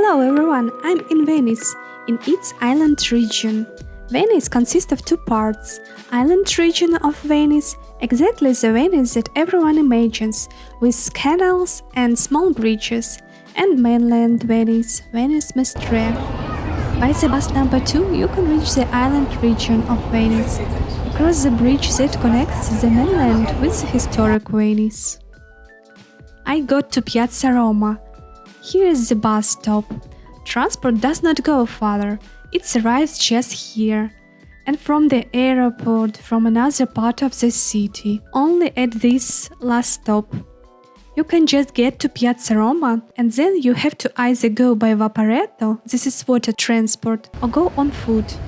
Hello everyone, I'm in Venice, in its island region. Venice consists of two parts: island region of Venice, exactly the Venice that everyone imagines, with canals and small bridges, and mainland Venice, Venice Mestre. By the bus number 2, you can reach the island region of Venice, across the bridge that connects the mainland with the historic Venice. I got to Piazza Roma. Here is the bus stop. Transport does not go further, it arrives just here. And from the airport from another part of the city, only at this last stop. You can just get to Piazza Roma and then you have to either go by Vaporetto, this is water transport, or go on foot.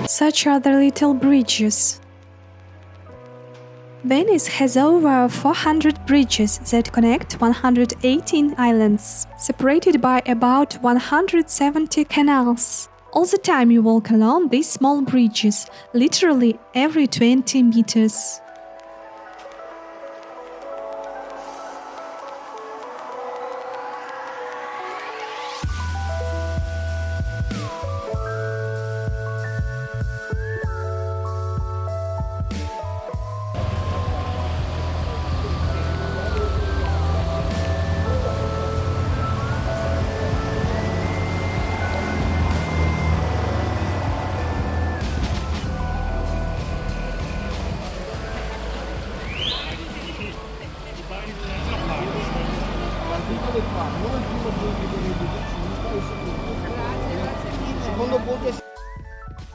Such are the little bridges. Venice has over 400 bridges that connect 118 islands, separated by about 170 canals. All the time you walk along these small bridges, literally every 20 meters.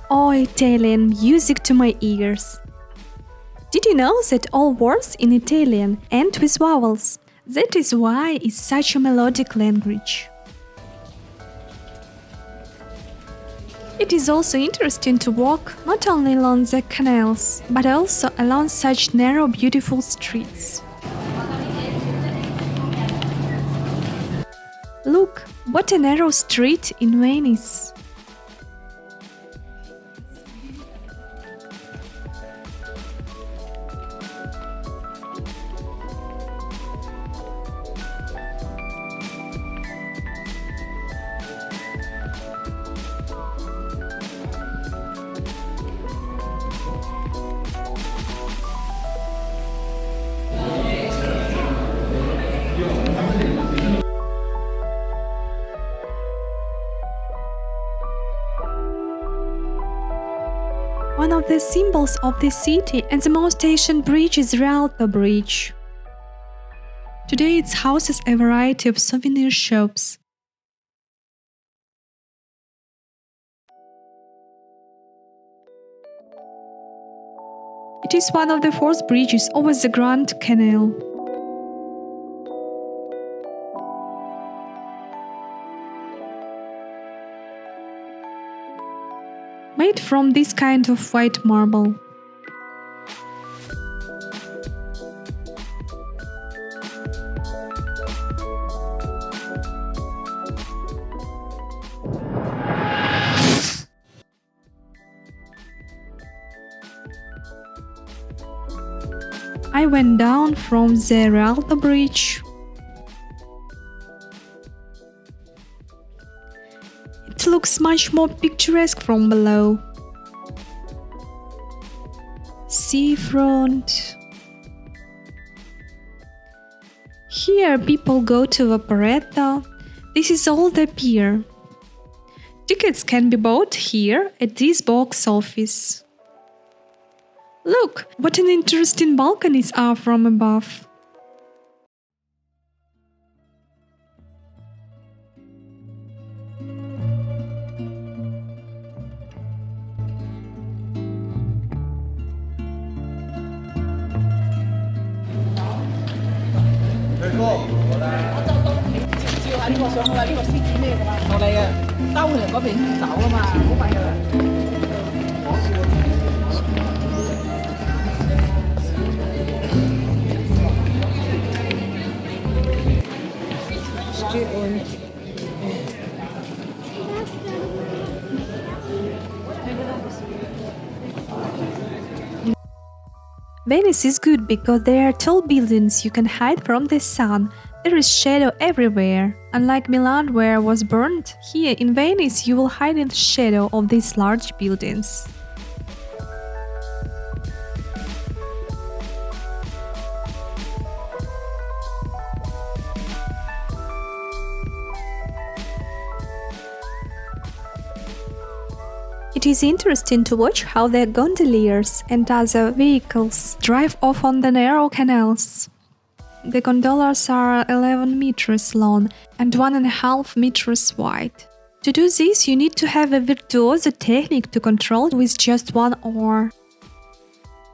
Oh, Italian music to my ears! Did you know that all words in Italian end with vowels? That is why it's such a melodic language. It is also interesting to walk not only along the canals, but also along such narrow, beautiful streets. Look, what a narrow street in Venice! One of the symbols of the city and the most ancient bridge is Rialto Bridge. Today it houses a variety of souvenir shops. It is one of the 4 bridges over the Grand Canal. Made from this kind of white marble. I went down from the Rialto Bridge. It looks much more picturesque from below. Seafront. Here people go to Vaporetto. This is all the pier. Tickets can be bought here at this box office. Look, what an interesting balconies are from above. Venice is good because there are tall buildings you can hide from the sun. There is shadow everywhere. Unlike Milan where I was burned, here in Venice you will hide in the shadow of these large buildings. It is interesting to watch how the gondoliers and other vehicles drive off on the narrow canals. The gondolas are 11 meters long and 1.5 meters wide. To do this, you need to have a virtuoso technique to control with just one oar.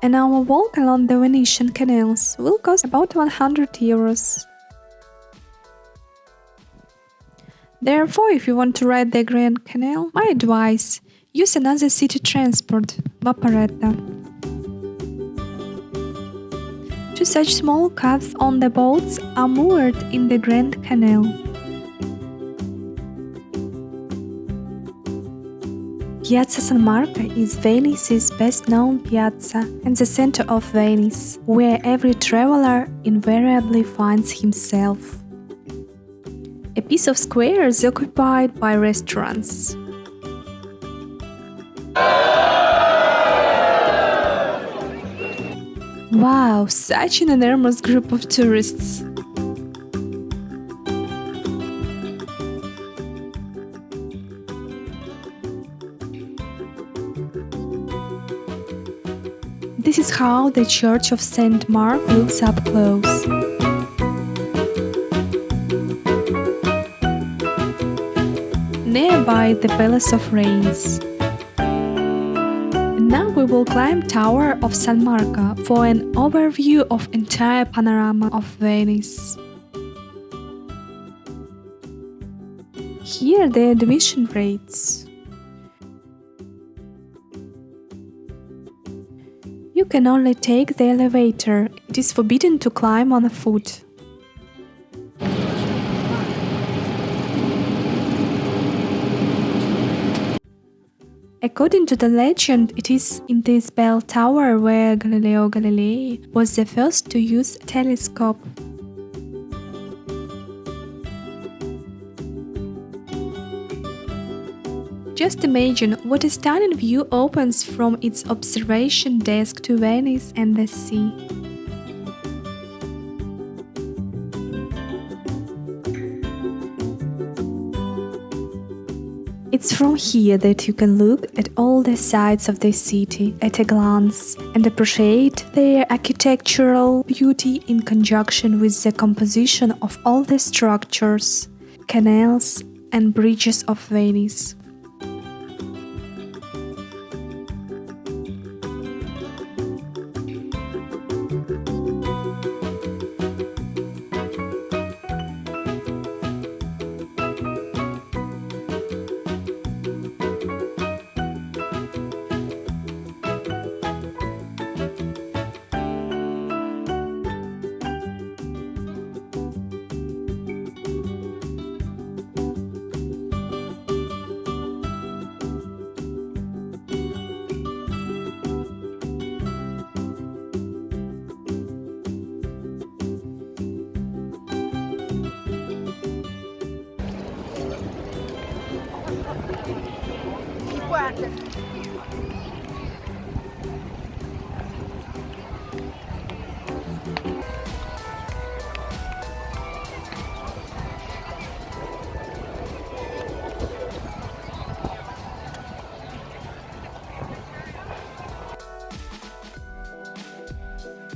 An hour walk along the Venetian canals will cost about 100 euros. Therefore, if you want to ride the Grand Canal, my advice: use another city transport, Vaporetta. Two such small cabs on the boats are moored in the Grand Canal. Piazza San Marco is Venice's best-known piazza and the center of Venice, where every traveler invariably finds himself. A piece of square is occupied by restaurants. Wow, such an enormous group of tourists! This is how the Church of St. Mark looks up close. Nearby the Palace of Rains. Now we will climb Tower of San Marco for an overview of entire panorama of Venice. Here the admission rates. You can only take the elevator. It is forbidden to climb on foot. According to the legend, it is in this bell tower where Galileo Galilei was the first to use a telescope. Just imagine what a stunning view opens from its observation desk to Venice and the sea. It's from here that you can look at all the sides of the city at a glance and appreciate their architectural beauty in conjunction with the composition of all the structures, canals, and bridges of Venice.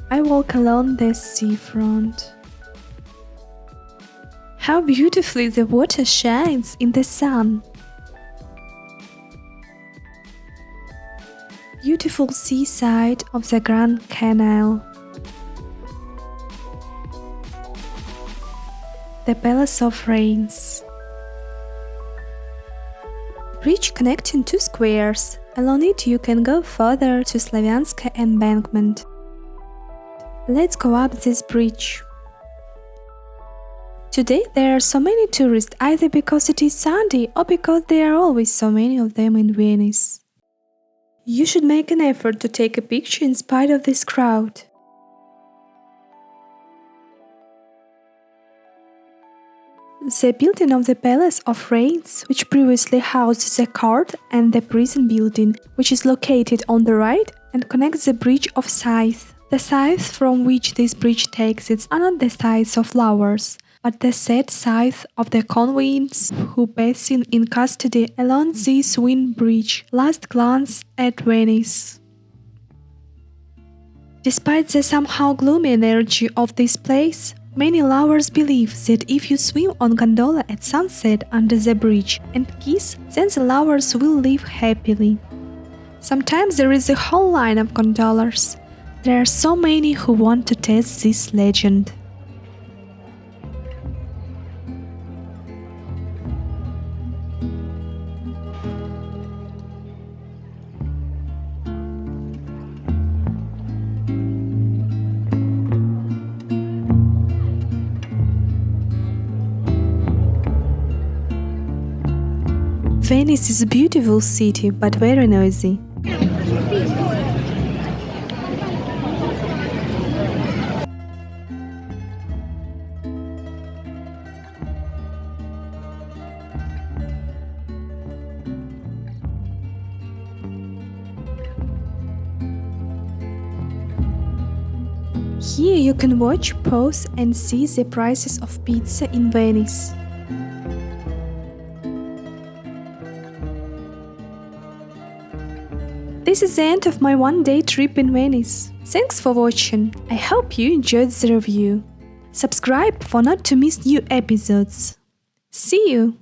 I walk along the seafront. How beautifully the water shines in the sun! Beautiful seaside of the Grand Canal. The Palace of Rains. Bridge connecting two squares. Along it you can go further to Slavianska embankment. Let's go up this bridge. Today there are so many tourists either because it is Sunday or because there are always so many of them in Venice. You should make an effort to take a picture in spite of this crowd. The building of the Palace of Rains, which previously housed the court, and the prison building, which is located on the right and connects the Bridge of Sighs. The sighs from which this bridge takes its are not the sighs of lovers, but the sad sighs of the convicts who passing in custody along this wind bridge last glance at Venice. Despite the somehow gloomy energy of this place, many lovers believe that if you swim on gondola at sunset under the bridge and kiss, then the lovers will live happily. Sometimes there is a whole line of gondolas. There are so many who want to test this legend. Venice is a beautiful city, but very noisy. Here you can watch, pause and see the prices of pizza in Venice. This is the end of my one-day trip in Venice. Thanks for watching. I hope you enjoyed the review. Subscribe for not to miss new episodes. See you!